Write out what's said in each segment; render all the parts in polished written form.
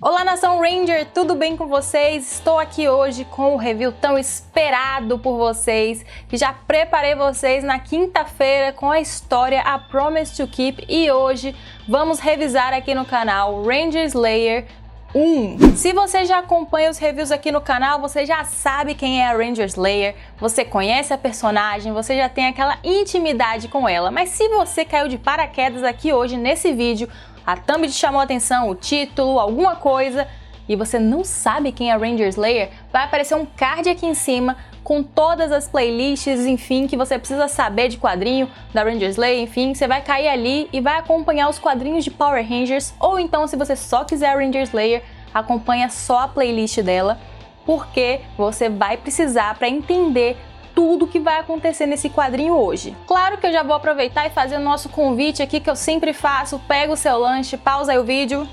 Olá, Nação Ranger, tudo bem com vocês? Estou aqui hoje com o review tão esperado por vocês, que já preparei vocês na quinta-feira com a história A Promise to Keep, e hoje vamos revisar aqui no canal Ranger Slayer 1. Se você já acompanha os reviews aqui no canal, você já sabe quem é a Ranger Slayer, você conhece a personagem, você já tem aquela intimidade com ela, mas se você caiu de paraquedas aqui hoje nesse vídeo, a thumb te chamou a atenção, o título, alguma coisa, e você não sabe quem é a Ranger Slayer, vai aparecer um card aqui em cima com todas as playlists, enfim, que você precisa saber de quadrinho da Ranger Slayer, enfim, você vai cair ali e vai acompanhar os quadrinhos de Power Rangers, ou então, se você só quiser a Ranger Slayer, acompanha só a playlist dela, porque você vai precisar para entender tudo que vai acontecer nesse quadrinho hoje. Claro que eu já vou aproveitar e fazer o nosso convite aqui que eu sempre faço. Pega o seu lanche, pausa aí o vídeo,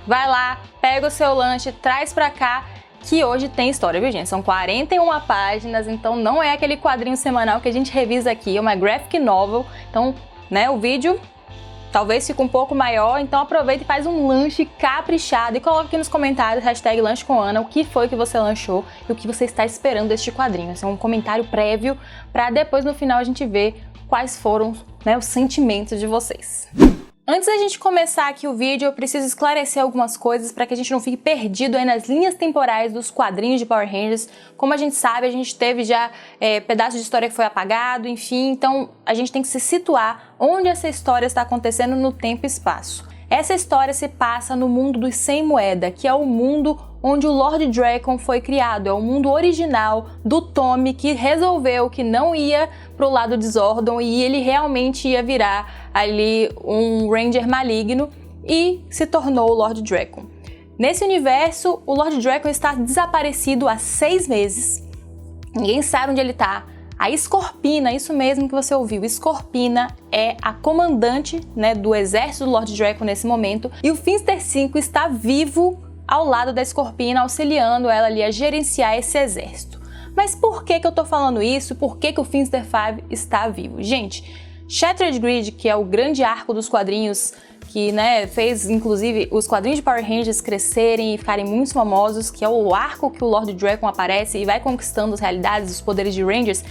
vai lá, pega o seu lanche, traz pra cá, que hoje tem história, viu, gente? São 41 páginas, então não é aquele quadrinho semanal que a gente revisa aqui, é uma graphic novel, então, né, o vídeo talvez fique um pouco maior, então aproveita e faz um lanche caprichado e coloca aqui nos comentários, hashtag lanche com Ana, o que foi que você lanchou e o que você está esperando deste quadrinho. Esse é um comentário prévio para depois no final a gente ver quais foram, né, os sentimentos de vocês. Antes da gente começar aqui o vídeo, eu preciso esclarecer algumas coisas para que a gente não fique perdido aí nas linhas temporais dos quadrinhos de Power Rangers. Como a gente sabe, a gente teve já pedaço de história que foi apagado, enfim, então a gente tem que se situar onde essa história está acontecendo no tempo e espaço. Essa história se passa no mundo dos Sem Moeda, que é o mundo onde o Lord Drakkon foi criado, é o mundo original do Tommy, que resolveu que não ia pro lado de Zordon e ele realmente ia virar ali um Ranger maligno e se tornou o Lord Drakkon. Nesse universo, o Lord Drakkon está desaparecido há 6 meses, ninguém sabe onde ele está. A Scorpina, isso mesmo que você ouviu, Scorpina é a comandante, né, do exército do Lord Drakkon nesse momento, e o Finster 5 está vivo ao lado da Scorpina, auxiliando ela ali a gerenciar esse exército. Mas por que eu tô falando isso? Por que o Finster 5 está vivo? Gente, Shattered Grid, que é o grande arco dos quadrinhos, que, né, fez inclusive os quadrinhos de Power Rangers crescerem e ficarem muito famosos, que é o arco que o Lord Drakkon aparece e vai conquistando as realidades, os poderes de Rangers,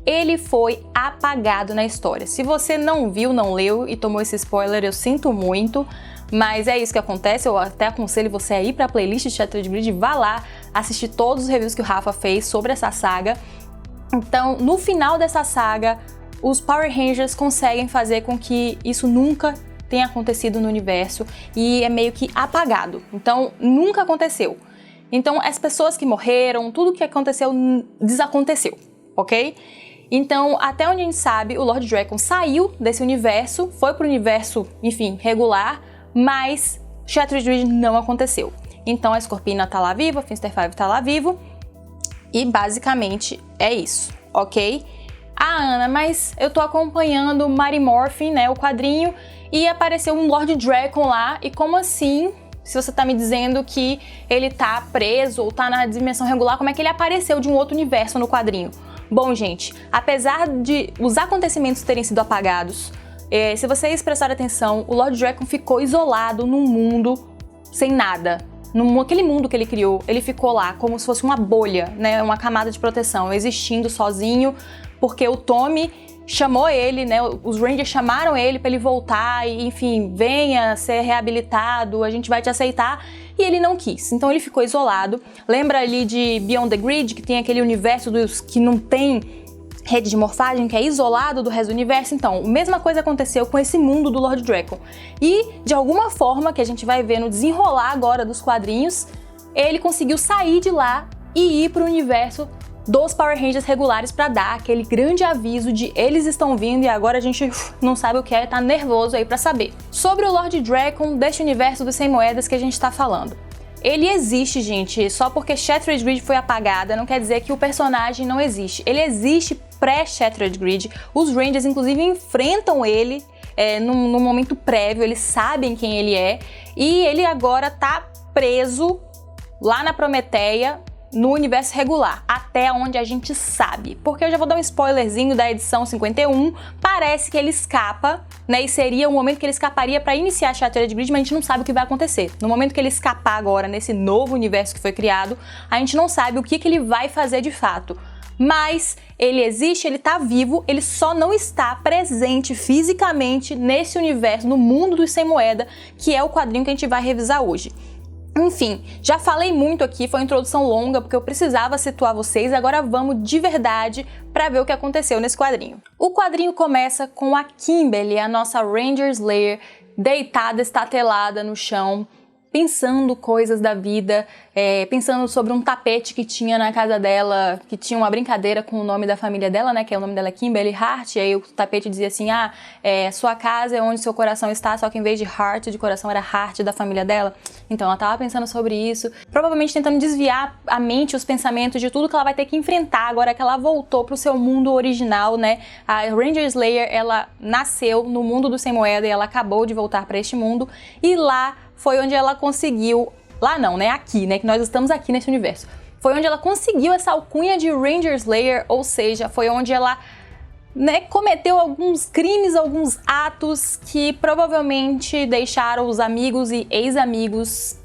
ele foi apagado na história. Se você não viu, não leu e tomou esse spoiler, eu sinto muito, mas é isso que acontece. Eu até aconselho você a ir para a playlist de Shattered Grid e vá lá assistir todos os reviews que o Rafa fez sobre essa saga. Então, no final dessa saga, os Power Rangers conseguem fazer com que isso nunca tenha acontecido no universo e é meio que apagado. Então, nunca aconteceu. Então, as pessoas que morreram, tudo que aconteceu, desaconteceu, ok? Então, até onde a gente sabe, o Lord Drakkon saiu desse universo, foi pro universo, enfim, regular, mas Shattered Grid não aconteceu. Então, a Scorpina tá lá viva, o Finster 5 tá lá vivo, e basicamente é isso, ok? Ah, Ana, mas eu tô acompanhando Mighty Morphin, né, o quadrinho, e apareceu um Lord Drakkon lá, e como assim, se você tá me dizendo que ele tá preso ou tá na dimensão regular, como é que ele apareceu de um outro universo no quadrinho? Bom, gente, apesar de os acontecimentos terem sido apagados, se vocês prestarem atenção, o Lord Drakkon ficou isolado num mundo sem nada. Naquele mundo que ele criou, ele ficou lá como se fosse uma bolha, né, uma camada de proteção, existindo sozinho, porque o Tommy chamou ele, né, os Rangers chamaram ele para ele voltar e, enfim, venha ser reabilitado, a gente vai te aceitar, e ele não quis, então ele ficou isolado. Lembra ali de Beyond the Grid, que tem aquele universo dos que não tem rede de morfagem, que é isolado do resto do universo? Então, a mesma coisa aconteceu com esse mundo do Lord Drakkon. E, de alguma forma, que a gente vai ver no desenrolar agora dos quadrinhos, ele conseguiu sair de lá e ir para o universo dos Power Rangers regulares para dar aquele grande aviso de eles estão vindo e agora a gente não sabe o que é, tá nervoso aí para saber. Sobre o Lord Drakkon deste universo dos Sem Moedas que a gente tá falando. Ele existe, gente, só porque Shattered Grid foi apagada não quer dizer que o personagem não existe. Ele existe pré-Shattered Grid, os Rangers inclusive enfrentam ele num momento prévio, eles sabem quem ele é, e ele agora tá preso lá na Prometeia, no universo regular, até onde a gente sabe. Porque eu já vou dar um spoilerzinho da edição 51, parece que ele escapa, né, e seria o momento que ele escaparia para iniciar a Shattered Grid, mas a gente não sabe o que vai acontecer. No momento que ele escapar agora, nesse novo universo que foi criado, a gente não sabe o que ele vai fazer de fato. Mas ele existe, ele tá vivo, ele só não está presente fisicamente nesse universo, no mundo dos Sem Moeda, que é o quadrinho que a gente vai revisar hoje. Enfim, já falei muito aqui, foi uma introdução longa porque eu precisava situar vocês, agora vamos de verdade para ver o que aconteceu nesse quadrinho. O quadrinho começa com a Kimberly, a nossa Ranger Slayer, deitada, estatelada no chão, pensando coisas da vida, pensando sobre um tapete que tinha na casa dela, que tinha uma brincadeira com o nome da família dela, né, que é o nome dela é Kimberly Hart, e aí o tapete dizia assim, sua casa é onde seu coração está, só que em vez de Heart, de coração, era Hart da família dela. Então ela tava pensando sobre isso, provavelmente tentando desviar a mente, os pensamentos de tudo que ela vai ter que enfrentar agora que ela voltou pro seu mundo original, né. A Ranger Slayer, ela nasceu no mundo do Sem Moeda e ela acabou de voltar para este mundo, e lá foi onde ela conseguiu, lá não, né, aqui, né, que nós estamos aqui nesse universo, foi onde ela conseguiu essa alcunha de Ranger Slayer, ou seja, foi onde ela, né, cometeu alguns crimes, alguns atos que provavelmente deixaram os amigos e ex-amigos,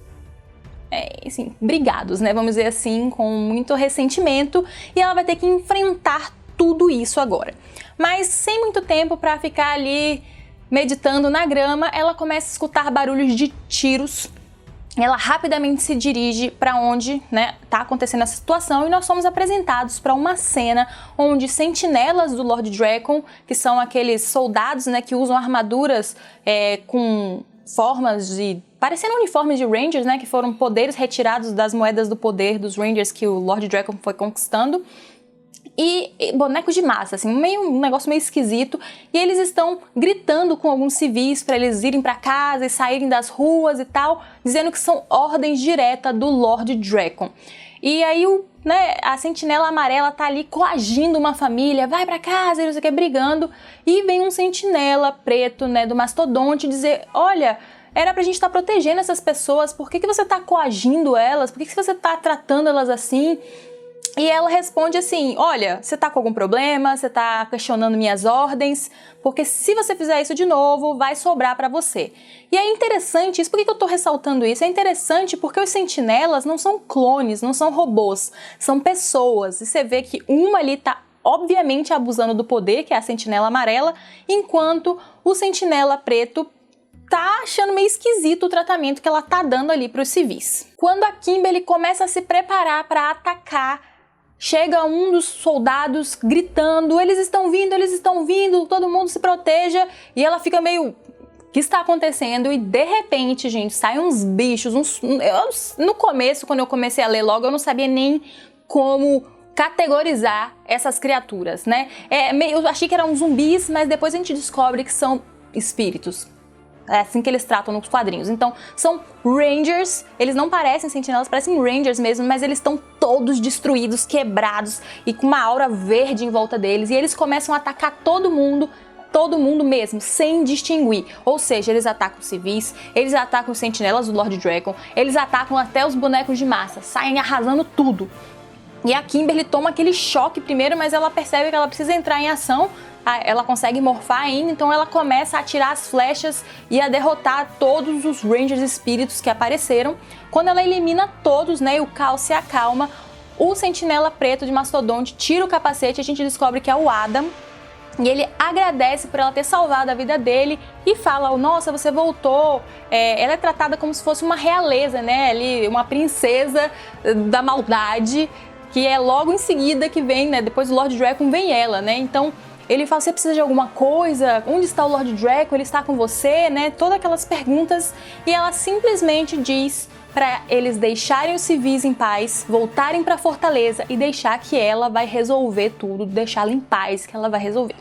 assim, brigados, né, vamos dizer assim, com muito ressentimento, e ela vai ter que enfrentar tudo isso agora. Mas sem muito tempo para ficar ali meditando na grama, ela começa a escutar barulhos de tiros. Ela rapidamente se dirige para onde, né, tá acontecendo essa situação, e nós somos apresentados para uma cena onde sentinelas do Lord Drakkon, que são aqueles soldados, né, que usam armaduras com formas de parecendo uniformes de Rangers, né, que foram poderes retirados das moedas do poder dos Rangers que o Lord Drakkon foi conquistando. E bonecos de massa, assim, um negócio meio esquisito, e eles estão gritando com alguns civis para eles irem para casa e saírem das ruas e tal, dizendo que são ordens diretas do Lord Drakkon. E aí a sentinela amarela tá ali coagindo uma família, vai para casa, e não sei o que, brigando, e vem um sentinela preto, né, do mastodonte dizer, olha, era pra gente estar protegendo essas pessoas, por que você tá coagindo elas, por que você tá tratando elas assim? E ela responde assim, olha, você tá com algum problema, você tá questionando minhas ordens, porque se você fizer isso de novo, vai sobrar pra você. E é interessante isso, por que eu tô ressaltando isso? É interessante porque os sentinelas não são clones, não são robôs, são pessoas. E você vê que uma ali tá obviamente abusando do poder, que é a sentinela amarela, enquanto o sentinela preto tá achando meio esquisito o tratamento que ela tá dando ali pros civis. Quando a Kimberly começa a se preparar para atacar, chega um dos soldados gritando, eles estão vindo, todo mundo se proteja, e ela fica meio, o que está acontecendo? E de repente, gente, saem uns bichos, no começo, quando eu comecei a ler logo, eu não sabia nem como categorizar essas criaturas, né? Eu achei que eram zumbis, mas depois a gente descobre que são espíritos. É assim que eles tratam nos quadrinhos. Então, são Rangers, eles não parecem sentinelas, parecem Rangers mesmo, mas eles estão todos destruídos, quebrados e com uma aura verde em volta deles. E eles começam a atacar todo mundo mesmo, sem distinguir. Ou seja, eles atacam civis, eles atacam os sentinelas do Lord Drakkon, eles atacam até os bonecos de massa, saem arrasando tudo. E a Kimberly toma aquele choque primeiro, mas ela percebe que ela precisa entrar em ação. Ela consegue morfar ainda, então ela começa a atirar as flechas e a derrotar todos os Rangers espíritos que apareceram. Quando ela elimina todos, né, e o caos se acalma, o sentinela preto de mastodonte tira o capacete e a gente descobre que é o Adam. E ele agradece por ela ter salvado a vida dele e fala, nossa, você voltou. Ela é tratada como se fosse uma realeza, né, ali, uma princesa da maldade, que é logo em seguida que vem, né, depois do Lord Drakkon vem ela, né, então ele fala, você precisa de alguma coisa? Onde está o Lord Drakkon? Ele está com você, né? Todas aquelas perguntas. E ela simplesmente diz para eles deixarem os civis em paz, voltarem para a fortaleza e deixar que ela vai resolver tudo, deixá-la em paz, que ela vai resolver.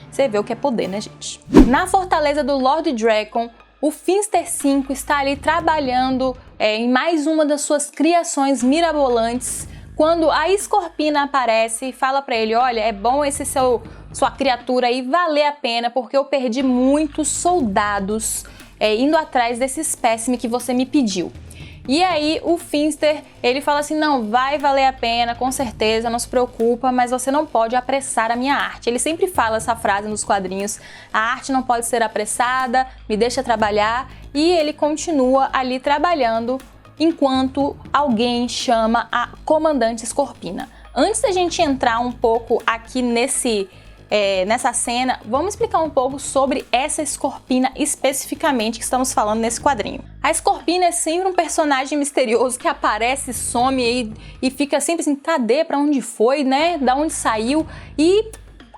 Você vê o que é poder, né, gente? Na fortaleza do Lord Drakkon, o Finster 5 está ali trabalhando em mais uma das suas criações mirabolantes, quando a Escorpina aparece e fala pra ele, olha, é bom sua criatura aí valer a pena, porque eu perdi muitos soldados indo atrás desse espécime que você me pediu. E aí o Finster, ele fala assim, não, vai valer a pena, com certeza, não se preocupa, mas você não pode apressar a minha arte. Ele sempre fala essa frase nos quadrinhos, a arte não pode ser apressada, me deixa trabalhar, e ele continua ali trabalhando enquanto alguém chama a Comandante Scorpina. Antes da gente entrar um pouco aqui nessa cena, vamos explicar um pouco sobre essa Scorpina especificamente que estamos falando nesse quadrinho. A Scorpina é sempre um personagem misterioso que aparece, some e fica sempre assim, cadê, pra onde foi, né, da onde saiu, e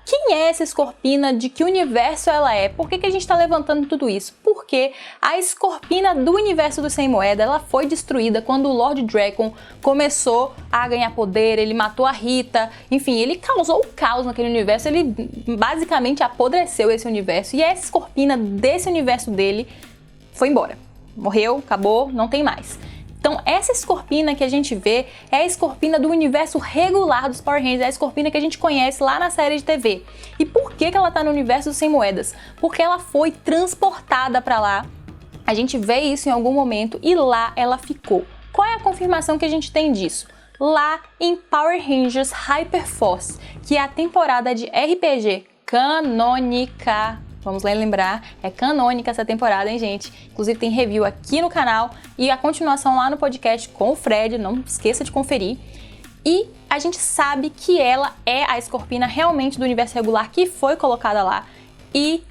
quem é essa Scorpina, de que universo ela é, por que a gente está levantando tudo isso? Porque a Scorpina do universo do Sem Moeda, ela foi destruída quando o Lord Drakkon começou a ganhar poder, ele matou a Rita, enfim, ele causou o caos naquele universo, ele basicamente apodreceu esse universo, e essa Scorpina desse universo dele foi embora, morreu, acabou, não tem mais. Então essa Scorpina que a gente vê é a Scorpina do universo regular dos Power Rangers, é a Scorpina que a gente conhece lá na série de TV. E por que ela tá no universo dos Sem Moedas? Porque ela foi transportada para lá, a gente vê isso em algum momento e lá ela ficou. Qual é a confirmação que a gente tem disso? Lá em Power Rangers Hyperforce, que é a temporada de RPG canônica. Vamos lembrar, é canônica essa temporada, hein, gente? Inclusive tem review aqui no canal e a continuação lá no podcast com o Fred, não esqueça de conferir. E a gente sabe que ela é a Scorpina realmente do universo regular que foi colocada lá e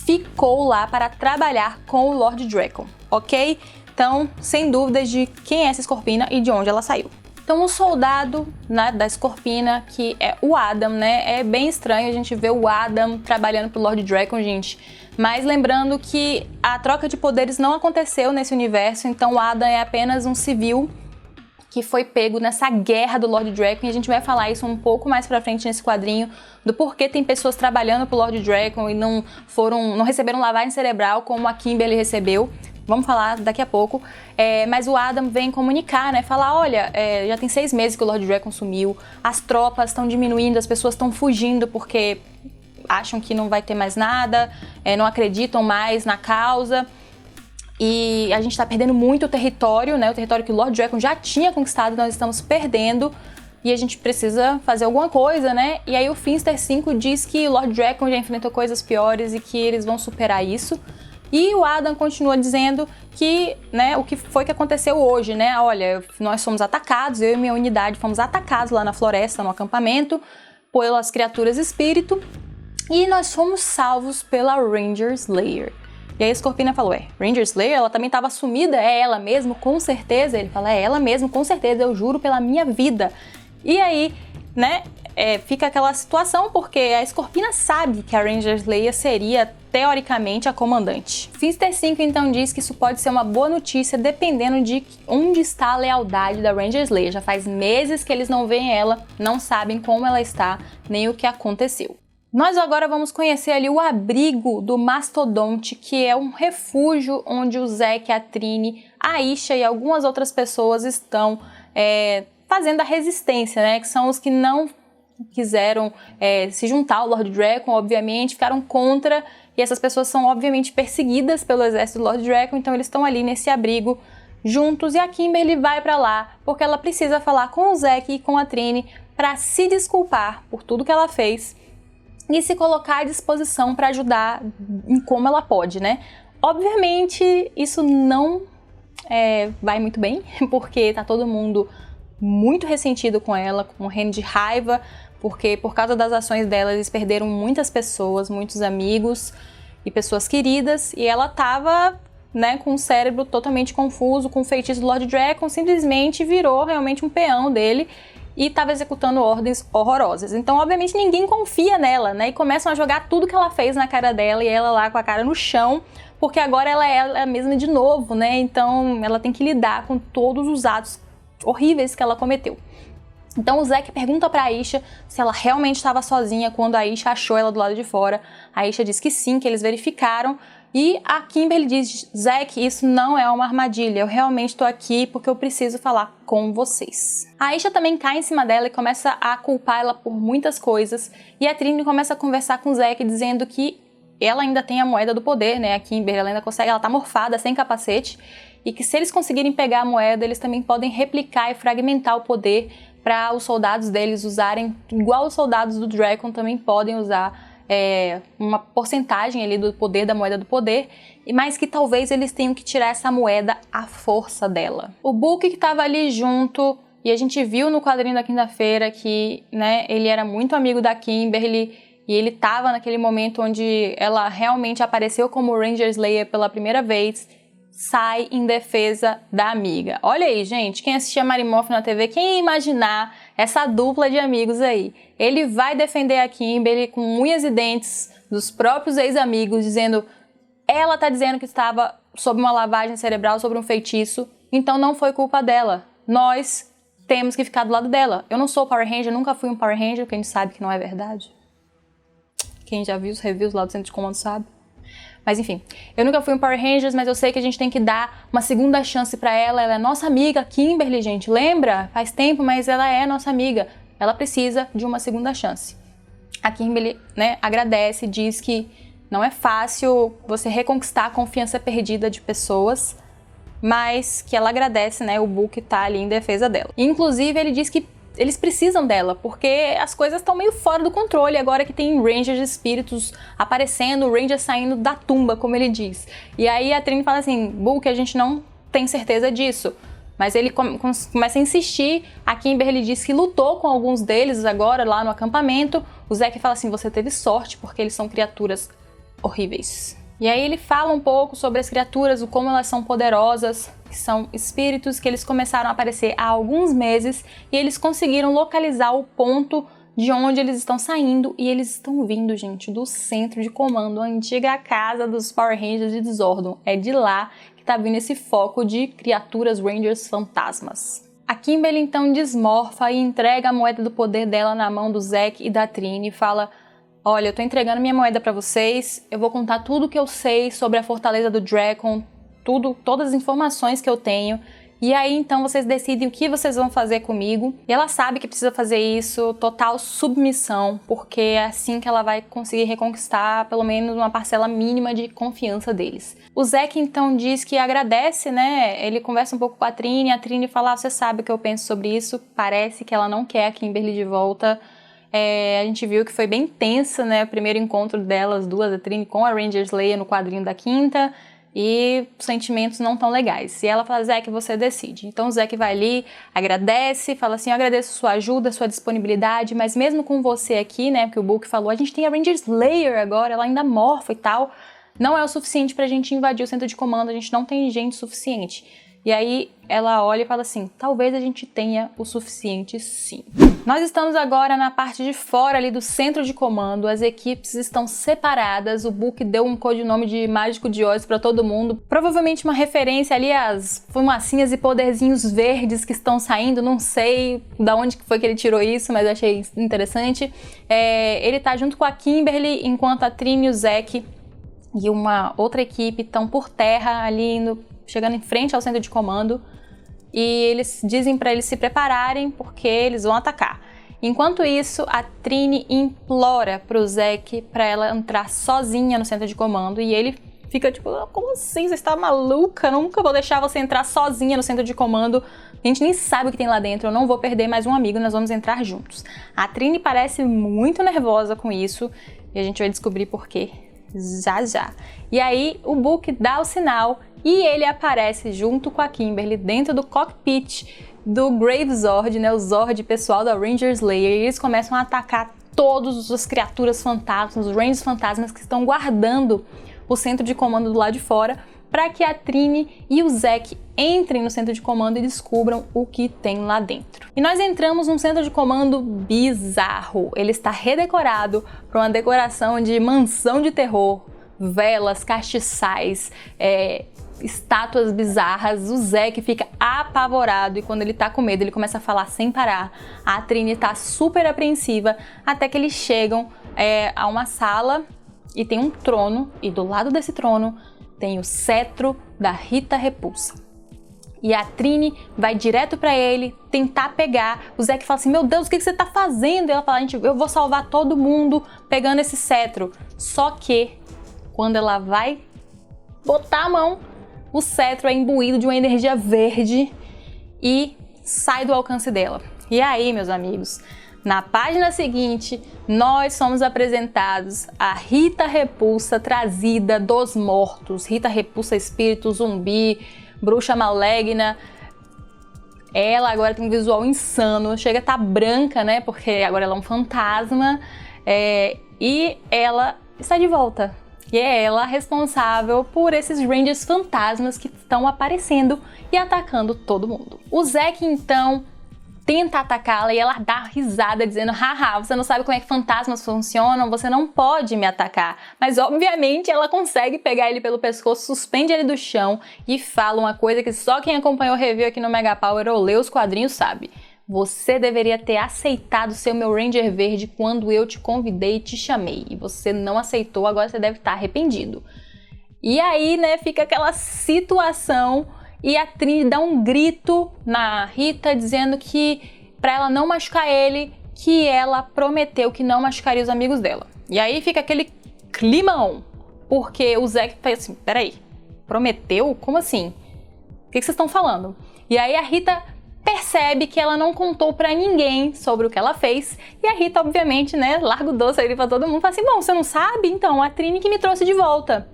ficou lá para trabalhar com o Lord Drakkon, ok? Então, sem dúvidas de quem é essa Scorpina e de onde ela saiu. Então o soldado, né, da Scorpina, que é o Adam, né, é bem estranho a gente ver o Adam trabalhando pro Lord Drakkon, gente. Mas lembrando que a troca de poderes não aconteceu nesse universo, então o Adam é apenas um civil que foi pego nessa guerra do Lord Drakkon, e a gente vai falar isso um pouco mais pra frente nesse quadrinho, do porquê tem pessoas trabalhando pro Lord Drakkon e não receberam lavagem cerebral como a Kimberly recebeu. Vamos falar daqui a pouco, mas o Adam vem comunicar, né, falar, olha, já tem 6 meses que o Lord Drakkon sumiu, as tropas estão diminuindo, as pessoas estão fugindo porque acham que não vai ter mais nada, não acreditam mais na causa, e a gente está perdendo muito território, né, o território que o Lord Drakkon já tinha conquistado, nós estamos perdendo, e a gente precisa fazer alguma coisa, né, e aí o Finster 5 diz que o Lord Drakkon já enfrentou coisas piores e que eles vão superar isso. E o Adam continua dizendo que, né, o que foi que aconteceu hoje, né? Olha, nós fomos atacados, eu e minha unidade fomos atacados lá na floresta, no acampamento, pelas criaturas espírito, e nós fomos salvos pela Ranger Slayer. E aí a Scorpina falou, Ranger Slayer, ela também estava sumida, é ela mesmo, com certeza. Ele fala, é ela mesmo, com certeza, eu juro pela minha vida. E aí, né, fica aquela situação, porque a Scorpina sabe que a Ranger Slayer seria, teoricamente, a comandante. Finster 5 então diz que isso pode ser uma boa notícia dependendo de onde está a lealdade da Ranger Slayer. Já faz meses que eles não veem ela, não sabem como ela está, nem o que aconteceu. Nós agora vamos conhecer ali o abrigo do Mastodonte, que é um refúgio onde o Zack, a Trini, a Aisha e algumas outras pessoas estão fazendo a resistência, né? Que são os que não quiseram se juntar ao Lord Drakkon, obviamente, ficaram contra, e essas pessoas são obviamente perseguidas pelo exército do Lord Drakkon, então eles estão ali nesse abrigo juntos, e a Kimberly vai pra lá porque ela precisa falar com o Zack e com a Trini para se desculpar por tudo que ela fez e se colocar à disposição para ajudar em como ela pode, né? Obviamente isso não vai muito bem, porque tá todo mundo muito ressentido com ela, morrendo de raiva, porque por causa das ações dela eles perderam muitas pessoas, muitos amigos e pessoas queridas, e ela tava, né, com o cérebro totalmente confuso, com o feitiço do Lord Drakkon, simplesmente virou realmente um peão dele e estava executando ordens horrorosas. Então, obviamente, ninguém confia nela, né, e começam a jogar tudo que ela fez na cara dela, e ela lá com a cara no chão, porque agora ela é a mesma de novo, né, então ela tem que lidar com todos os atos horríveis que ela cometeu. Então o Zack pergunta pra Aisha se ela realmente estava sozinha quando a Aisha achou ela do lado de fora. A Aisha diz que sim, que eles verificaram, e a Kimberly diz, Zack, isso não é uma armadilha, eu realmente estou aqui porque eu preciso falar com vocês. A Aisha também cai em cima dela e começa a culpar ela por muitas coisas, e a Trini começa a conversar com o Zack dizendo que ela ainda tem a moeda do poder, né? A Kimberly, ela ainda consegue, ela tá morfada, sem capacete, e que se eles conseguirem pegar a moeda, eles também podem replicar e fragmentar o poder para os soldados deles usarem, igual os soldados do Dragon também podem usar uma porcentagem ali do poder da moeda do poder, mas que talvez eles tenham que tirar essa moeda à força dela. O Book que estava ali junto, e a gente viu no quadrinho da quinta-feira que, né, ele era muito amigo da Kimberly, e ele estava naquele momento onde ela realmente apareceu como Ranger Slayer pela primeira vez, sai em defesa da amiga. Olha aí, gente, quem assistia Mary Morphy na TV, quem ia imaginar essa dupla de amigos aí? Ele vai defender a Kimberly com unhas e dentes dos próprios ex-amigos, dizendo, ela tá dizendo que estava sob uma lavagem cerebral, sobre um feitiço, então não foi culpa dela. Nós temos que ficar do lado dela. Eu não sou Power Ranger, nunca fui um Power Ranger, porque a gente sabe que não é verdade. Quem já viu os reviews lá do Centro de Comando sabe. Mas enfim, eu nunca fui um Power Rangers, mas eu sei que a gente tem que dar uma segunda chance pra ela. Ela é nossa amiga, Kimberly, gente, lembra? Faz tempo, mas ela é nossa amiga. Ela precisa de uma segunda chance. A Kimberly, né, agradece, diz que não é fácil você reconquistar a confiança perdida de pessoas, mas que ela agradece, né, o Book tá ali em defesa dela. Inclusive, ele diz que eles precisam dela, porque as coisas estão meio fora do controle agora que tem Rangers espíritos aparecendo, Rangers saindo da tumba, como ele diz. E aí a Trini fala assim, Book, a gente não tem certeza disso. Mas ele começa a insistir, a Kimberly diz que lutou com alguns deles agora lá no acampamento. O Zack fala assim, você teve sorte, porque eles são criaturas horríveis. E aí ele fala um pouco sobre as criaturas, o como elas são poderosas, que são espíritos que eles começaram a aparecer há alguns meses e eles conseguiram localizar o ponto de onde eles estão saindo e eles estão vindo, gente, do centro de comando, a antiga casa dos Power Rangers de Zordon. É de lá que tá vindo esse foco de criaturas Rangers fantasmas. A Kimberly então desmorfa e entrega a moeda do poder dela na mão do Zack e da Trini e fala, olha, eu tô entregando minha moeda pra vocês, eu vou contar tudo que eu sei sobre a fortaleza do Dragon, todas as informações que eu tenho, e aí então vocês decidem o que vocês vão fazer comigo. E ela sabe que precisa fazer isso, total submissão, porque é assim que ela vai conseguir reconquistar pelo menos uma parcela mínima de confiança deles. O Zack então diz que agradece, né, ele conversa um pouco com a Trini fala, você sabe o que eu penso sobre isso, parece que ela não quer a Kimberly de volta. A gente viu que foi bem tensa, né, o primeiro encontro delas duas, a Trini com a Ranger Slayer no quadrinho da quinta, e os sentimentos não tão legais. E ela fala, Zack, você decide. Então o Zack vai ali, agradece, fala assim, eu agradeço sua ajuda, sua disponibilidade, mas mesmo com você aqui, né, porque o Book falou, a gente tem a Ranger Slayer agora, ela ainda morfa e tal, não é o suficiente pra gente invadir o centro de comando, a gente não tem gente suficiente. E aí ela olha e fala assim, talvez a gente tenha o suficiente sim. Nós estamos agora na parte de fora ali do centro de comando, as equipes estão separadas, o Book deu um codinome de Mágico de Oz para todo mundo, provavelmente uma referência ali às fumacinhas e poderzinhos verdes que estão saindo, não sei da onde foi que ele tirou isso, mas achei interessante. Ele tá junto com a Kimberly, enquanto a Trini, o Zack e uma outra equipe estão por terra ali chegando em frente ao centro de comando, e eles dizem para eles se prepararem porque eles vão atacar. Enquanto isso, a Trini implora pro Zack para ela entrar sozinha no centro de comando, e ele fica tipo, como assim? Você está maluca? Nunca vou deixar você entrar sozinha no centro de comando. A gente nem sabe o que tem lá dentro, eu não vou perder mais um amigo, nós vamos entrar juntos. A Trini parece muito nervosa com isso, e a gente vai descobrir por quê já já. E aí o Book dá o sinal e ele aparece junto com a Kimberly dentro do cockpit do Grave Zord, né, o Zord pessoal da Ranger Slayer, e eles começam a atacar todas as criaturas fantasmas, os Rangers fantasmas que estão guardando o centro de comando do lado de fora, para que a Trini e o Zack entrem no centro de comando e descubram o que tem lá dentro. E nós entramos num centro de comando bizarro. Ele está redecorado para uma decoração de mansão de terror, velas, castiçais, estátuas bizarras. O Zack fica apavorado e quando ele tá com medo ele começa a falar sem parar. A Trini tá super apreensiva até que eles chegam a uma sala e tem um trono, e do lado desse trono tem o cetro da Rita Repulsa. E a Trini vai direto pra ele tentar pegar. O Zack fala assim, meu Deus, o que você tá fazendo? E ela fala, eu vou salvar todo mundo pegando esse cetro. Só que Quando ela vai botar a mão, o cetro é imbuído de uma energia verde e sai do alcance dela. E aí, meus amigos, na página seguinte, nós somos apresentados a Rita Repulsa trazida dos mortos. Rita Repulsa, espírito zumbi, bruxa maligna. Ela agora tem um visual insano, chega a estar branca, né? Porque agora ela é um fantasma. E ela está de volta. E é ela responsável por esses Rangers fantasmas que estão aparecendo e atacando todo mundo. O Zack, então, tenta atacá-la e ela dá risada dizendo: haha, você não sabe como é que fantasmas funcionam, você não pode me atacar. Mas obviamente ela consegue pegar ele pelo pescoço, suspende ele do chão e fala uma coisa que só quem acompanhou o review aqui no Mega Power ou leu os quadrinhos sabe. Você deveria ter aceitado ser o meu Ranger Verde quando eu te convidei e te chamei. E você não aceitou, agora você deve estar arrependido. E aí, né, fica aquela situação e a Trini dá um grito na Rita dizendo que para ela não machucar ele, que ela prometeu que não machucaria os amigos dela. E aí fica aquele climão, porque o Zack faz assim: peraí, prometeu? Como assim? O que vocês estão falando? E aí a Rita percebe que ela não contou pra ninguém sobre o que ela fez, e a Rita, obviamente, né, larga o doce ali pra todo mundo, fala assim: bom, você não sabe? Então, a Trini que me trouxe de volta.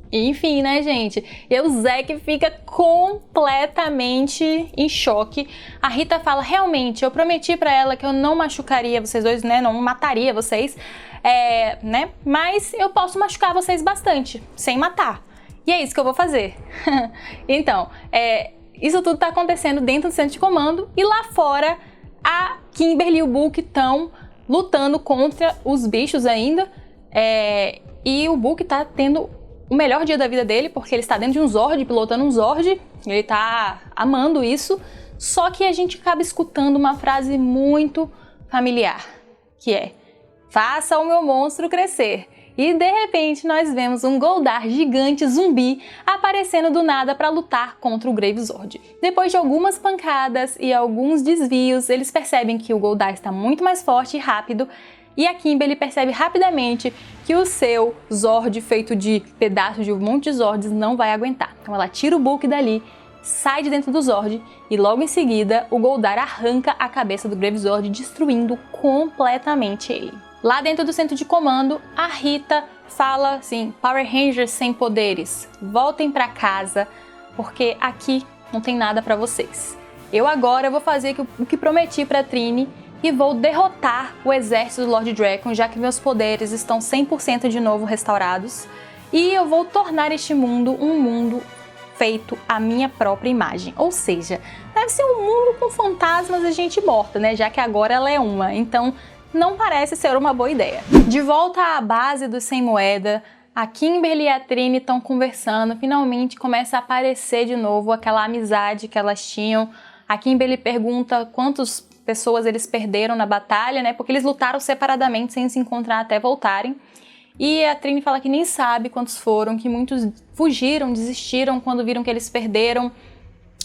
E, enfim, né, gente? E o Zack fica completamente em choque. A Rita fala: realmente, eu prometi pra ela que eu não machucaria vocês dois, né, não mataria vocês, né, mas eu posso machucar vocês bastante, sem matar. E é isso que eu vou fazer. Então, isso tudo tá acontecendo dentro do centro de comando, e lá fora a Kimberly e o Book estão lutando contra os bichos ainda, e o Book tá tendo o melhor dia da vida dele, porque ele está dentro de um Zord, pilotando um Zord, ele tá amando isso, só que a gente acaba escutando uma frase muito familiar, que é: faça o meu monstro crescer. E de repente nós vemos um Goldar gigante zumbi aparecendo do nada para lutar contra o Gravezord. Depois de algumas pancadas e alguns desvios, eles percebem que o Goldar está muito mais forte e rápido, e a Kimberly percebe rapidamente que o seu Zord feito de pedaços de um monte de Zords não vai aguentar. Então ela tira o Book dali, sai de dentro do Zord, e logo em seguida o Goldar arranca a cabeça do Gravezord, destruindo completamente ele. Lá dentro do centro de comando, a Rita fala assim: Power Rangers sem poderes, voltem pra casa, porque aqui não tem nada pra vocês. Eu agora vou fazer o que prometi pra Trini e vou derrotar o exército do Lord Drakkon, já que meus poderes estão 100% de novo restaurados, e eu vou tornar este mundo um mundo feito à minha própria imagem. Ou seja, deve ser um mundo com fantasmas e gente morta, né? Já que agora ela é uma. Então, não parece ser uma boa ideia. De volta à base do Sem Moeda, a Kimberly e a Trini estão conversando, finalmente começa a aparecer de novo aquela amizade que elas tinham. A Kimberly pergunta quantas pessoas eles perderam na batalha, né? Porque eles lutaram separadamente sem se encontrar até voltarem. E a Trini fala que nem sabe quantos foram, que muitos fugiram, desistiram quando viram que eles perderam,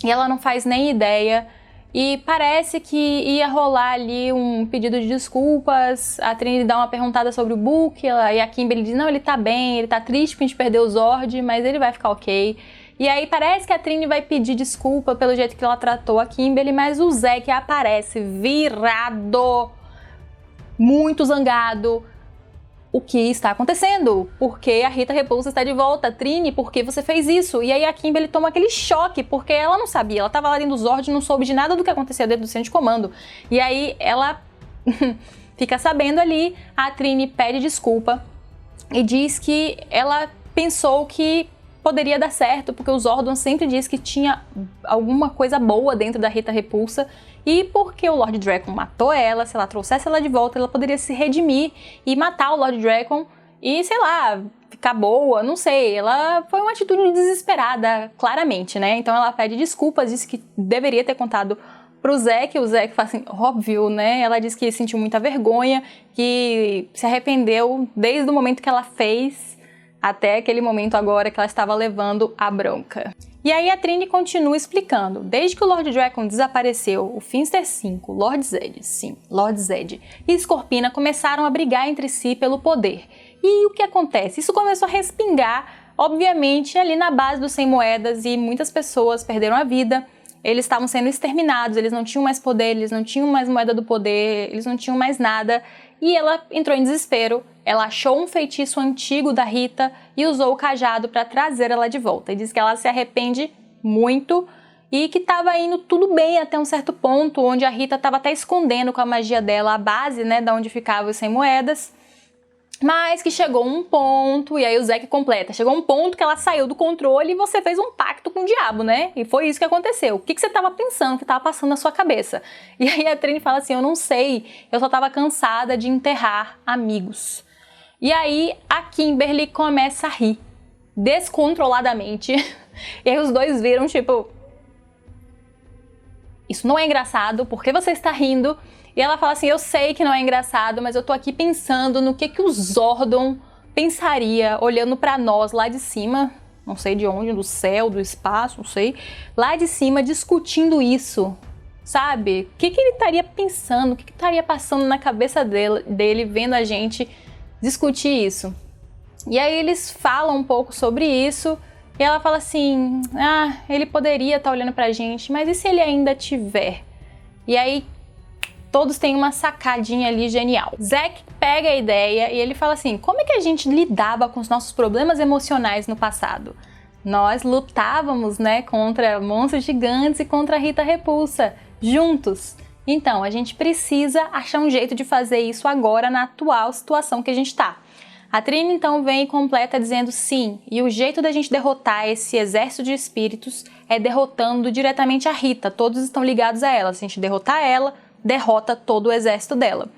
e ela não faz nem ideia. E parece que ia rolar ali um pedido de desculpas, a Trini dá uma perguntada sobre o Book, e a Kimberly diz: não, ele tá bem, ele tá triste porque a gente perdeu o Zord, mas ele vai ficar ok. E aí parece que a Trini vai pedir desculpa pelo jeito que ela tratou a Kimberly, mas o Zack aparece virado, muito zangado. O que está acontecendo? Porque a Rita Repulsa está de volta. Trini, por que você fez isso? E aí a Kimberly toma aquele choque, porque ela não sabia. Ela estava lá dentro do Zord e não soube de nada do que acontecia dentro do centro de comando. E aí ela fica sabendo ali, a Trini pede desculpa e diz que ela pensou que poderia dar certo, porque o Zordon sempre diz que tinha alguma coisa boa dentro da Rita Repulsa, e porque o Lord Drakkon matou ela, se ela trouxesse ela de volta, ela poderia se redimir e matar o Lord Drakkon e, sei lá, ficar boa, não sei. Ela foi uma atitude desesperada, claramente, né? Então ela pede desculpas, disse que deveria ter contado pro Zack, o Zack fala assim, óbvio, né? Ela disse que sentiu muita vergonha, que se arrependeu desde o momento que ela fez até aquele momento agora que ela estava levando a bronca. E aí a Trini continua explicando. Desde que o Lord Drakkon desapareceu, o Finster 5, Lord Zed, sim, Lord Zed, e Scorpina começaram a brigar entre si pelo poder. E o que acontece? Isso começou a respingar, obviamente, ali na base dos 100 moedas e muitas pessoas perderam a vida. Eles estavam sendo exterminados, eles não tinham mais poder, eles não tinham mais moeda do poder, eles não tinham mais nada. E ela entrou em desespero, ela achou um feitiço antigo da Rita e usou o cajado para trazer ela de volta. E diz que ela se arrepende muito e que estava indo tudo bem até um certo ponto, onde a Rita estava até escondendo com a magia dela a base, né, da onde ficavam os 100 moedas. Mas que chegou um ponto, e aí o Zack completa, chegou um ponto que ela saiu do controle e você fez um pacto com o diabo, né? E foi isso que aconteceu. O que você estava pensando, o que estava passando na sua cabeça? E aí a Trini fala assim, eu não sei, eu só estava cansada de enterrar amigos. E aí a Kimberly começa a rir, descontroladamente. E aí os dois viram, tipo, isso não é engraçado, por que você está rindo? E ela fala assim, eu sei que não é engraçado, mas eu tô aqui pensando no que o Zordon pensaria olhando pra nós lá de cima, não sei de onde, do céu, do espaço, não sei, lá de cima discutindo isso, sabe? O que ele estaria pensando, o que estaria passando na cabeça dele vendo a gente discutir isso? E aí eles falam um pouco sobre isso e ela fala assim, ele poderia estar olhando pra gente, mas e se ele ainda tiver? E aí todos têm uma sacadinha ali genial. Zack pega a ideia e ele fala assim, como é que a gente lidava com os nossos problemas emocionais no passado? Nós lutávamos, né, contra monstros gigantes e contra a Rita Repulsa, juntos. Então, a gente precisa achar um jeito de fazer isso agora na atual situação que a gente tá. A Trini então vem e completa dizendo sim, e o jeito da gente derrotar esse exército de espíritos é derrotando diretamente a Rita, todos estão ligados a ela. Se a gente derrotar ela, derrota todo o exército dela.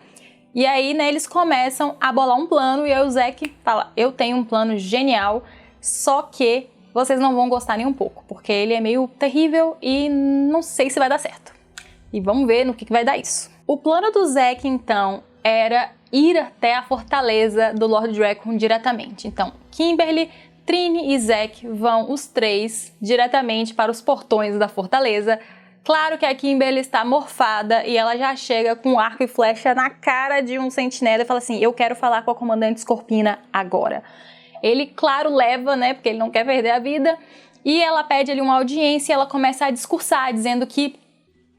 E aí, né, eles começam a bolar um plano e aí o Zack fala, eu tenho um plano genial, só que vocês não vão gostar nem um pouco, porque ele é meio terrível e não sei se vai dar certo. E vamos ver no que vai dar isso. O plano do Zack, então, era ir até a fortaleza do Lord Drakkon diretamente. Então, Kimberly, Trini e Zack vão os três diretamente para os portões da fortaleza. Claro que a Kimberly está morfada e ela já chega com arco e flecha na cara de um sentinela e fala assim, eu quero falar com a comandante Scorpina agora. Ele, claro, leva, né, porque ele não quer perder a vida, e ela pede ali uma audiência e ela começa a discursar, dizendo que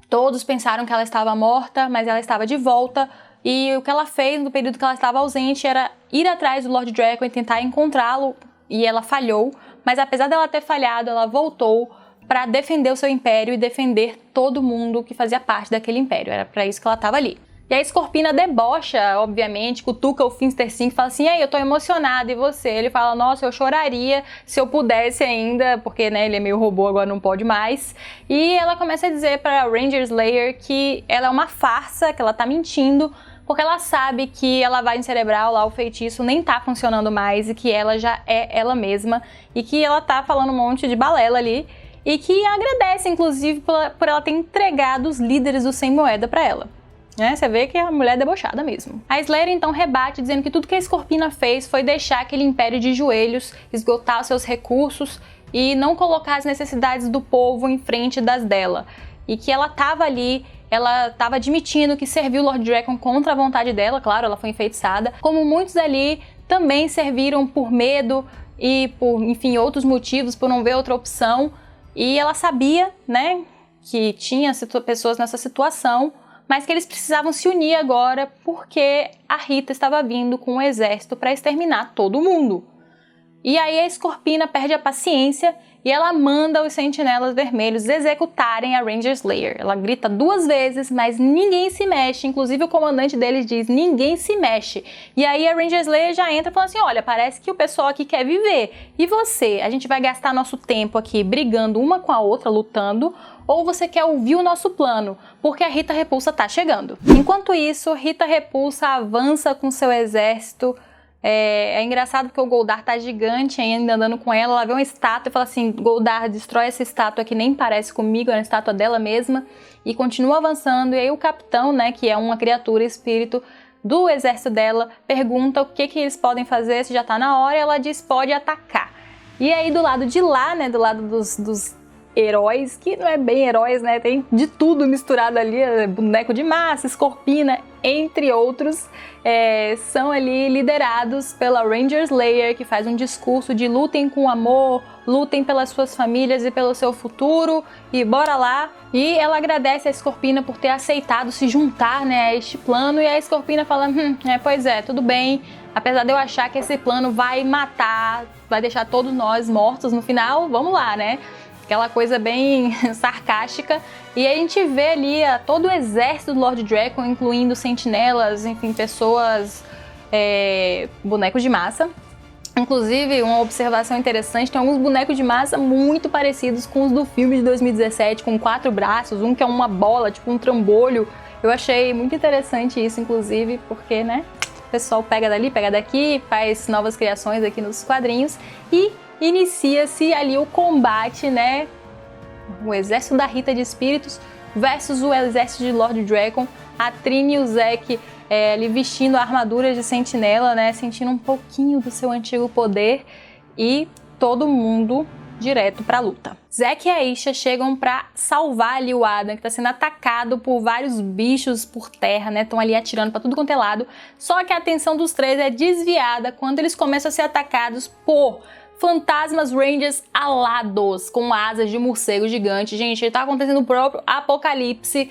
todos pensaram que ela estava morta, mas ela estava de volta, e o que ela fez no período que ela estava ausente era ir atrás do Lord Drakkon e tentar encontrá-lo, e ela falhou, mas apesar dela ter falhado, ela voltou para defender o seu império e defender todo mundo que fazia parte daquele império. Era para isso que ela estava ali. E a Scorpina debocha, obviamente, cutuca o Finster 5 e fala assim, eu tô emocionada, e você? Ele fala, nossa, eu choraria se eu pudesse ainda, porque, né, ele é meio robô, agora não pode mais. E ela começa a dizer para Ranger Slayer que ela é uma farsa, que ela tá mentindo, porque ela sabe que ela vai em cerebral lá, o feitiço nem tá funcionando mais, e que ela já é ela mesma, e que ela tá falando um monte de balela ali, e que agradece, inclusive, por ela ter entregado os líderes do 100 moeda para ela. Você vê que a mulher é debochada mesmo. A Slayer então rebate, dizendo que tudo que a Scorpina fez foi deixar aquele império de joelhos, esgotar os seus recursos e não colocar as necessidades do povo em frente das dela. E que ela estava ali, ela estava admitindo que serviu o Lord Drakkon contra a vontade dela, claro, ela foi enfeitiçada, como muitos ali também serviram por medo e por, enfim, outros motivos, por não ver outra opção. E ela sabia, né, que tinha pessoas nessa situação, mas que eles precisavam se unir agora porque a Rita estava vindo com um exército para exterminar todo mundo. E aí a Scorpina perde a paciência e ela manda os sentinelas vermelhos executarem a Ranger Slayer. Ela grita 2 vezes, mas ninguém se mexe, inclusive o comandante deles diz, ninguém se mexe. E aí a Ranger Slayer já entra falando assim, olha, parece que o pessoal aqui quer viver. E você? A gente vai gastar nosso tempo aqui brigando uma com a outra, lutando, ou você quer ouvir o nosso plano? Porque a Rita Repulsa tá chegando. Enquanto isso, Rita Repulsa avança com seu exército. É engraçado porque o Goldar tá gigante ainda andando com ela, ela vê uma estátua e fala assim, Goldar, destrói essa estátua que nem parece comigo, é uma estátua dela mesma, e continua avançando, e aí o capitão, né, que é uma criatura, espírito do exército dela, pergunta o que eles podem fazer, se já tá na hora, e ela diz, pode atacar. E aí do lado de lá, né, do lado dos heróis, que não é bem heróis, né? Tem de tudo misturado ali, boneco de massa, Scorpina, entre outros, são ali liderados pela Ranger Slayer, que faz um discurso de lutem com amor, lutem pelas suas famílias e pelo seu futuro, e bora lá. E ela agradece a Scorpina por ter aceitado se juntar, né, a este plano, e a Scorpina fala, pois é, tudo bem, apesar de eu achar que esse plano vai matar, vai deixar todos nós mortos no final, vamos lá, né? Aquela coisa bem sarcástica. E a gente vê ali todo o exército do Lord Drakkon, incluindo sentinelas, enfim, pessoas, bonecos de massa. Inclusive, uma observação interessante, tem alguns bonecos de massa muito parecidos com os do filme de 2017, com 4 braços, um que é uma bola, tipo um trambolho. Eu achei muito interessante isso, inclusive, porque, né, o pessoal pega dali, pega daqui, faz novas criações aqui nos quadrinhos e inicia-se ali o combate, né? O exército da Rita de Espíritos versus o exército de Lord Drakkon. A Trini e o Zack ali vestindo a armadura de sentinela, né? Sentindo um pouquinho do seu antigo poder e todo mundo direto pra luta. Zack e a Aisha chegam pra salvar ali o Adam, que tá sendo atacado por vários bichos por terra, né? Estão ali atirando pra tudo quanto é lado. Só que a atenção dos três é desviada quando eles começam a ser atacados por fantasmas Rangers alados, com asas de morcego gigante. Gente, tá acontecendo o próprio apocalipse,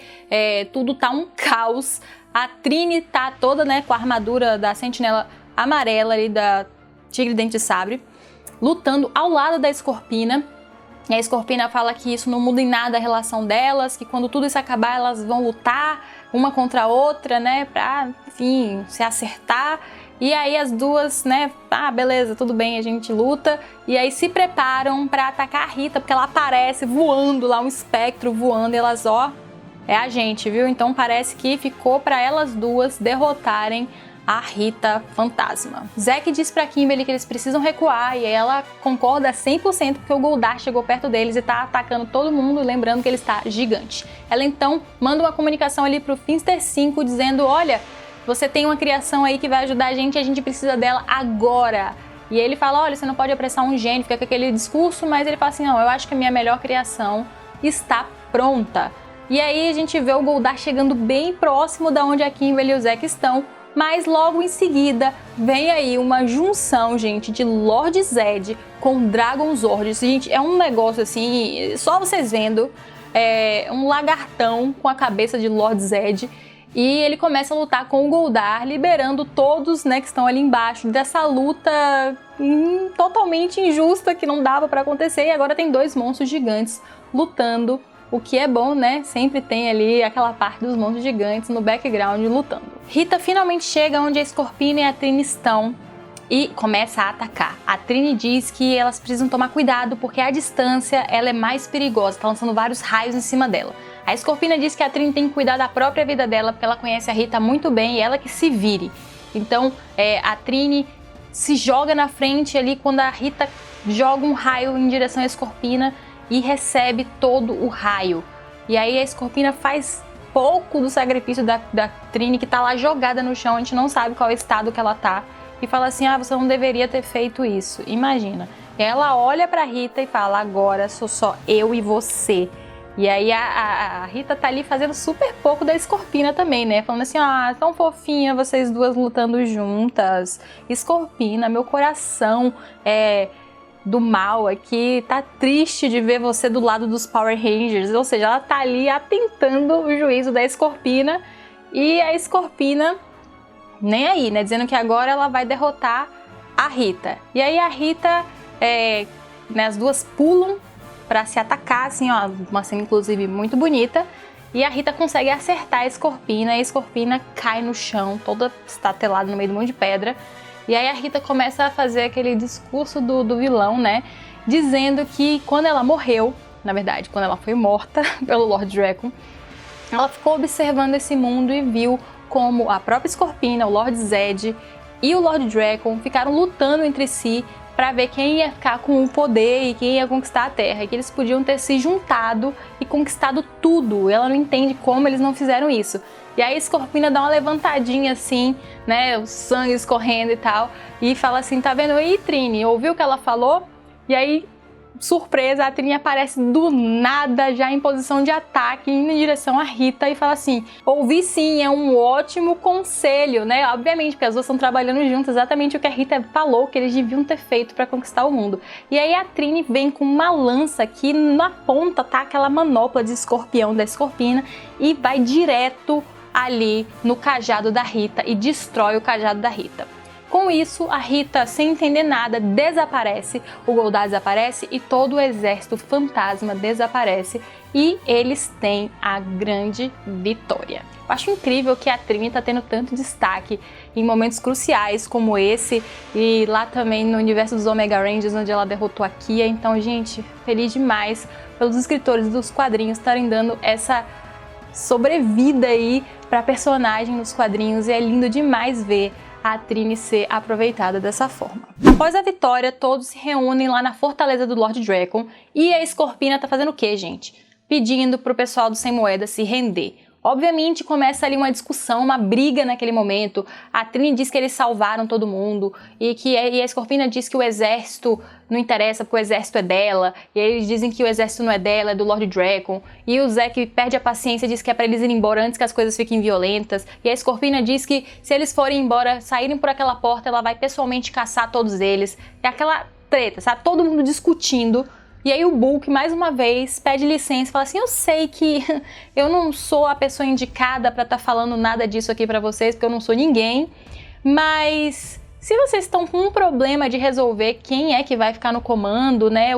tudo tá um caos. A Trini tá toda, né, com a armadura da sentinela amarela ali, da Tigre Dente de Sabre, lutando ao lado da Scorpina. E a Scorpina fala que isso não muda em nada a relação delas, que quando tudo isso acabar elas vão lutar uma contra a outra, né, pra, enfim, se acertar. E aí as duas, né, beleza, tudo bem, a gente luta. E aí se preparam pra atacar a Rita, porque ela aparece voando lá, um espectro voando, e elas, é a gente, viu? Então parece que ficou pra elas duas derrotarem a Rita Fantasma. Zack diz pra Kimberly que eles precisam recuar e ela concorda 100% porque o Goldar chegou perto deles e tá atacando todo mundo, lembrando que ele está gigante. Ela então manda uma comunicação ali pro Finster 5 dizendo, olha, você tem uma criação aí que vai ajudar a gente precisa dela agora. E ele fala, olha, você não pode apressar um gênio, fica com aquele discurso, mas ele fala assim, não, eu acho que a minha melhor criação está pronta. E aí a gente vê o Goldar chegando bem próximo da onde a Kimberly e o Zack estão, mas logo em seguida vem aí uma junção, gente, de Lord Zed com Dragon Zord. Gente, é um negócio assim, só vocês vendo, um lagartão com a cabeça de Lord Zed. E ele começa a lutar com o Goldar, liberando todos, né, que estão ali embaixo dessa luta totalmente injusta que não dava pra acontecer. E agora tem 2 monstros gigantes lutando, o que é bom, né? Sempre tem ali aquela parte dos monstros gigantes no background lutando. Rita finalmente chega onde a Scorpina e a Trini estão e começa a atacar. A Trini diz que elas precisam tomar cuidado porque a distância ela é mais perigosa, tá lançando vários raios em cima dela. A Scorpina diz que a Trini tem que cuidar da própria vida dela porque ela conhece a Rita muito bem e ela que se vire. Então a Trini se joga na frente ali quando a Rita joga um raio em direção à Scorpina e recebe todo o raio. E aí a Scorpina faz pouco do sacrifício da Trini, que tá lá jogada no chão, a gente não sabe qual é o estado que ela tá, e fala assim, você não deveria ter feito isso, imagina. E ela olha pra Rita e fala, agora sou só eu e você. E aí a Rita tá ali fazendo super pouco da Scorpina também, né? Falando assim, tão fofinha vocês duas lutando juntas. Scorpina, meu coração do mal aqui tá triste de ver você do lado dos Power Rangers. Ou seja, ela tá ali atentando o juízo da Scorpina. E a Scorpina nem aí, né? Dizendo que agora ela vai derrotar a Rita. E aí a Rita, né, as duas pulam pra se atacar, assim, uma cena inclusive muito bonita. E a Rita consegue acertar a Scorpina, e a Scorpina cai no chão, toda estatelada no meio de um monte de pedra. E aí a Rita começa a fazer aquele discurso do vilão, né? Dizendo que quando ela morreu, na verdade, quando ela foi morta pelo Lord Drakkon, ela ficou observando esse mundo e viu como a própria Scorpina, o Lord Zed e o Lord Drakkon ficaram lutando entre si para ver quem ia ficar com o poder e quem ia conquistar a Terra, e que eles podiam ter se juntado e conquistado tudo. Ela não entende como eles não fizeram isso. E aí a Scorpina dá uma levantadinha assim, né, o sangue escorrendo e tal, e fala assim, tá vendo aí, Trini, ouviu o que ela falou? E aí surpresa, a Trini aparece do nada, já em posição de ataque, indo em direção a Rita e fala assim: ouvi sim, é um ótimo conselho, né? Obviamente, porque as duas estão trabalhando juntas, exatamente o que a Rita falou que eles deviam ter feito para conquistar o mundo. E aí a Trini vem com uma lança que na ponta tá aquela manopla de escorpião da Escorpina e vai direto ali no cajado da Rita e destrói o cajado da Rita. Com isso, a Rita, sem entender nada, desaparece, o Goldar desaparece e todo o exército fantasma desaparece e eles têm a grande vitória. Eu acho incrível que a Trini tá tendo tanto destaque em momentos cruciais como esse e lá também no universo dos Omega Rangers, onde ela derrotou a Kia. Então, gente, feliz demais pelos escritores dos quadrinhos estarem dando essa sobrevida aí pra personagem nos quadrinhos e é lindo demais ver a Trini ser aproveitada dessa forma. Após a vitória, todos se reúnem lá na fortaleza do Lord Drakkon e a Escorpina tá fazendo o quê, gente? Pedindo pro pessoal do Sem Moeda se render. Obviamente começa ali uma discussão, uma briga naquele momento. A Trini diz que eles salvaram todo mundo e a Escorpina diz que o exército não interessa porque o exército é dela. E aí eles dizem que o exército não é dela, é do Lord Drakkon. E o Zack perde a paciência, diz que é pra eles irem embora antes que as coisas fiquem violentas. E a Escorpina diz que se eles forem embora, saírem por aquela porta, ela vai pessoalmente caçar todos eles. É aquela treta, sabe? Todo mundo discutindo. E aí o Bulk, mais uma vez, pede licença e fala assim: eu sei que eu não sou a pessoa indicada pra estar falando nada disso aqui pra vocês, porque eu não sou ninguém, mas se vocês estão com um problema de resolver quem é que vai ficar no comando, né,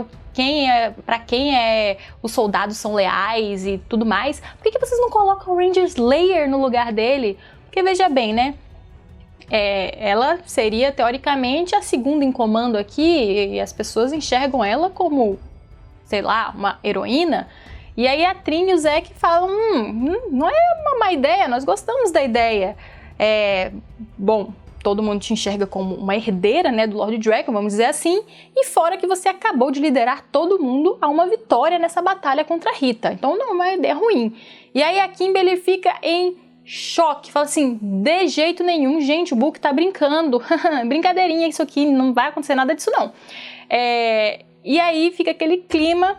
pra quem os soldados são leais e tudo mais, por que vocês não colocam o Ranger Slayer no lugar dele? Porque veja bem, né, ela seria teoricamente a segunda em comando aqui e as pessoas enxergam ela como, sei lá, uma heroína. E aí a Trini e o Zack falam: não é uma má ideia, nós gostamos da ideia. Bom, todo mundo te enxerga como uma herdeira, né, do Lord Drakkon, vamos dizer assim, e fora que você acabou de liderar todo mundo a uma vitória nessa batalha contra a Rita, então não é uma ideia ruim. E aí a Kimberly fica em choque, fala assim: de jeito nenhum, gente, o Bulk tá brincando, brincadeirinha isso aqui, não vai acontecer nada disso não. E aí fica aquele clima,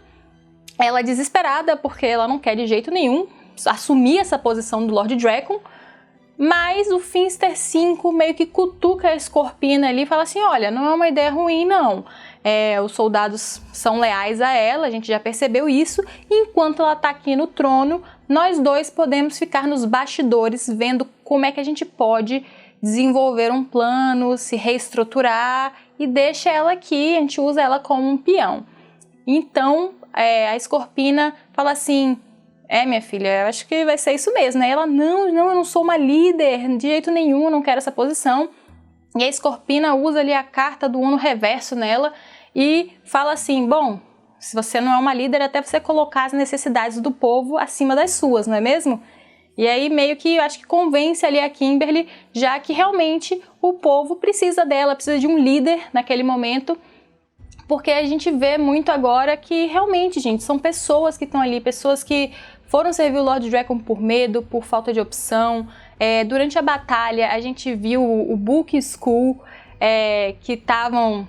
ela desesperada porque ela não quer de jeito nenhum assumir essa posição do Lord Drakkon, mas o Finster 5 meio que cutuca a Escorpina ali e fala assim: olha, não é uma ideia ruim não, os soldados são leais a ela, a gente já percebeu isso, e enquanto ela tá aqui no trono, nós dois podemos ficar nos bastidores vendo como é que a gente pode desenvolver um plano, se reestruturar e deixa ela aqui, a gente usa ela como um peão. Então a Escorpina fala assim: minha filha, eu acho que vai ser isso mesmo, né? Ela, não, eu não sou uma líder, de jeito nenhum, eu não quero essa posição. E a Escorpina usa ali a carta do Uno reverso nela e fala assim: bom, se você não é uma líder, até você colocar as necessidades do povo acima das suas, não é mesmo? E aí meio que eu acho que convence ali a Kimberly, já que realmente o povo precisa dela, precisa de um líder naquele momento, porque a gente vê muito agora que realmente, gente, são pessoas que estão ali, pessoas que foram servir o Lord Drakkon por medo, por falta de opção. Durante a batalha a gente viu o Bulk e o Skull que estavam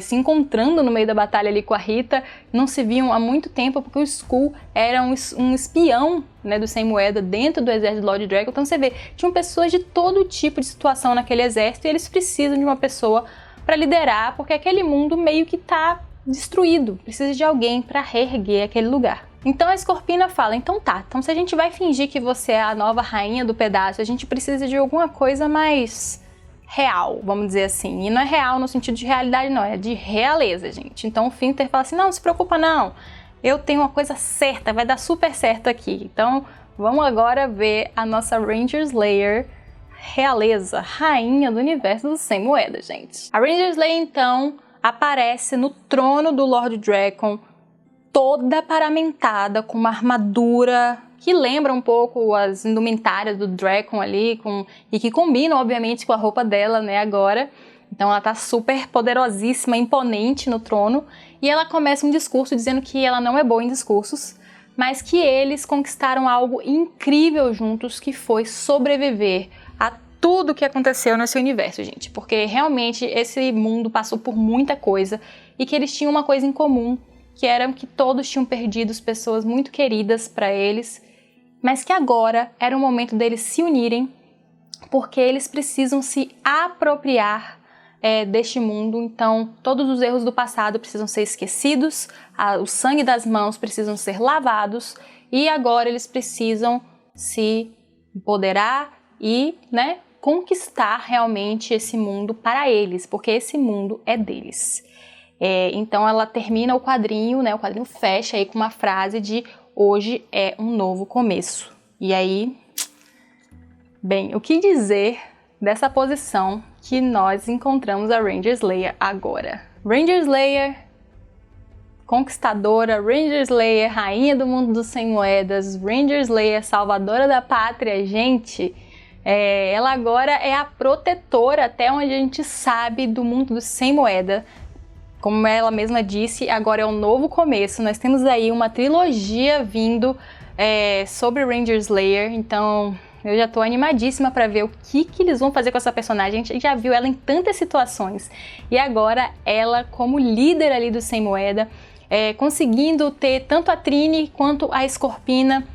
se encontrando no meio da batalha ali com a Rita, não se viam há muito tempo porque o Skull era um espião, né, do Sem Moeda dentro do exército do Lord Drakkon. Então você vê, tinham pessoas de todo tipo de situação naquele exército e eles precisam de uma pessoa para liderar, porque aquele mundo meio que tá destruído, precisa de alguém para reerguer aquele lugar. Então a Escorpina fala: então tá, então se a gente vai fingir que você é a nova rainha do pedaço, a gente precisa de alguma coisa mais real, vamos dizer assim. E não é real no sentido de realidade não, é de realeza, gente. Então o Finster fala assim: não se preocupa não, eu tenho uma coisa certa, vai dar super certo aqui. Então vamos agora ver a nossa Ranger Slayer, realeza, rainha do universo do Sem Moeda, gente. A Ranger Slayer então aparece no trono do Lord Drakkon, toda paramentada com uma armadura que lembra um pouco as indumentárias do Drakkon ali, e que combina obviamente com a roupa dela, né, agora. Então ela tá super poderosíssima, imponente no trono, e ela começa um discurso dizendo que ela não é boa em discursos, mas que eles conquistaram algo incrível juntos, que foi sobreviver a tudo que aconteceu nesse universo, gente, porque realmente esse mundo passou por muita coisa e que eles tinham uma coisa em comum, que era que todos tinham perdido pessoas muito queridas para eles, mas que agora era o momento deles se unirem, porque eles precisam se apropriar deste mundo. Então todos os erros do passado precisam ser esquecidos, o sangue das mãos precisam ser lavados, e agora eles precisam se empoderar e, conquistar realmente esse mundo para eles, porque esse mundo é deles. Então ela termina o quadrinho, o quadrinho fecha aí com uma frase de hoje é um novo começo. E aí, bem, o que dizer dessa posição que nós encontramos a Ranger Slayer agora? Ranger Slayer, conquistadora, Ranger Slayer, rainha do mundo dos 100 moedas, Ranger Slayer, salvadora da pátria, gente... ela agora é a protetora, até onde a gente sabe, do mundo dos 100 moeda. Como ela mesma disse, agora é um novo começo. Nós temos aí uma trilogia vindo sobre Ranger Slayer, então eu já tô animadíssima para ver o que eles vão fazer com essa personagem. A gente já viu ela em tantas situações, e agora ela como líder ali dos 100 moeda, conseguindo ter tanto a Trini quanto a Scorpina,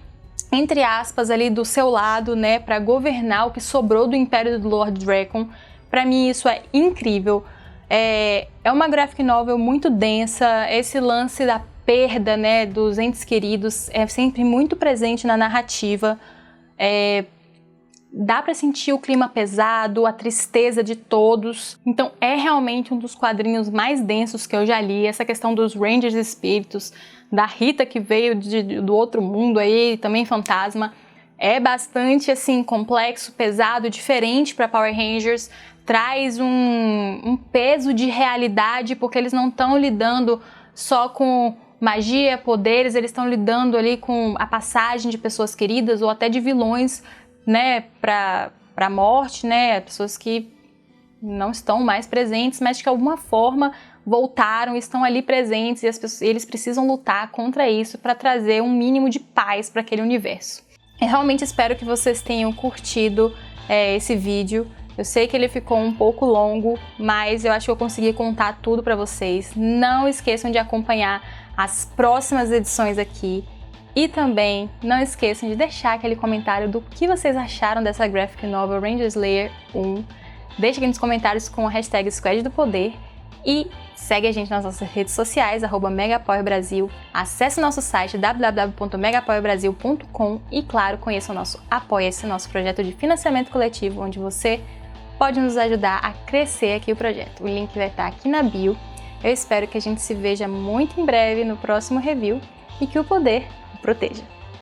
entre aspas, ali do seu lado, para governar o que sobrou do Império do Lord Drakkon. Para mim isso é incrível. É uma graphic novel muito densa, esse lance da perda, dos entes queridos é sempre muito presente na narrativa. Dá para sentir o clima pesado, a tristeza de todos. Então é realmente um dos quadrinhos mais densos que eu já li. Essa questão dos Rangers espíritos, da Rita que veio do outro mundo aí, também fantasma, é bastante assim complexo, pesado, diferente para Power Rangers. Traz um peso de realidade, porque eles não estão lidando só com magia, poderes, eles estão lidando ali com a passagem de pessoas queridas ou até de vilões, para morte, pessoas que não estão mais presentes, mas que de alguma forma voltaram, estão ali presentes, e eles precisam lutar contra isso para trazer um mínimo de paz para aquele universo. Eu realmente espero que vocês tenham curtido esse vídeo. Eu sei que ele ficou um pouco longo, mas eu acho que eu consegui contar tudo para vocês. Não esqueçam de acompanhar as próximas edições aqui. E também não esqueçam de deixar aquele comentário do que vocês acharam dessa graphic novel Ranger Slayer 1. Deixa aqui nos comentários com a hashtag Squad do Poder. E segue a gente nas nossas redes sociais, @megapowerbrasil. Acesse o nosso site www.megapowerbrasil.com e, claro, conheça o nosso Apoia-se, nosso projeto de financiamento coletivo, onde você pode nos ajudar a crescer aqui o projeto. O link vai estar aqui na bio. Eu espero que a gente se veja muito em breve no próximo review e que o poder o proteja.